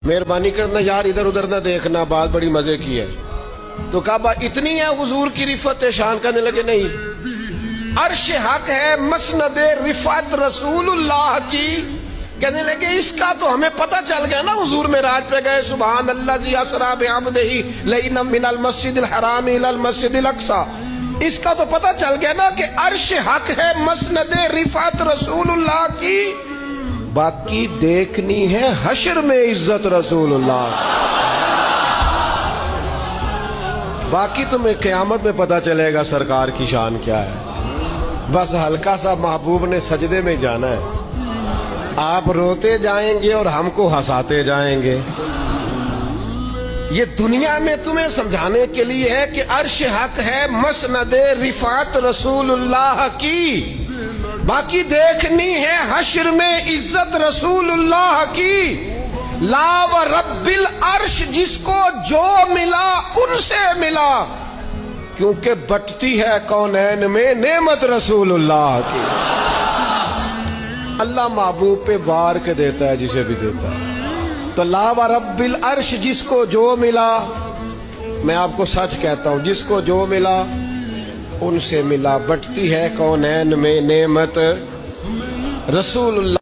مہربانی کرنا یار ادھر ادھر نہ دیکھنا، بات بڑی مزے کی ہے۔ تو کعبہ اتنی ہے حضور کی رفعت شان، کرنے لگے نہیں عرش حق ہے مسند رفعت رسول اللہ کی، کہنے لگے اس کا تو ہمیں پتہ چل گیا نا، حضور معراج پہ گئے سبحان اللہ جی اسرا بعبدہ لیلا من المسجد الحرام الى المسجد الاقصی، اس کا تو پتہ چل گیا نا کہ عرش حق ہے مسند رفعت رسول اللہ کی، باقی دیکھنی ہے حشر میں عزت رسول اللہ، باقی تمہیں قیامت میں پتہ چلے گا سرکار کی شان کیا ہے۔ بس ہلکا سا محبوب نے سجدے میں جانا ہے، آپ روتے جائیں گے اور ہم کو ہنساتے جائیں گے۔ یہ دنیا میں تمہیں سمجھانے کے لیے ہے کہ عرش حق ہے مسند رفعت رسول اللہ کی، باقی دیکھنی ہے حشر میں عزت رسول اللہ کی۔ لا و رب العرش جس کو جو ملا ان سے ملا، کیونکہ بٹتی ہے کونین میں نعمت رسول اللہ کی۔ اللہ محبوب پہ وار کے دیتا ہے جسے بھی دیتا ہے، تو لا و رب العرش جس کو جو ملا، میں آپ کو سچ کہتا ہوں جس کو جو ملا ان سے ملا، بٹتی ہے کونین میں نعمت رسول اللہ۔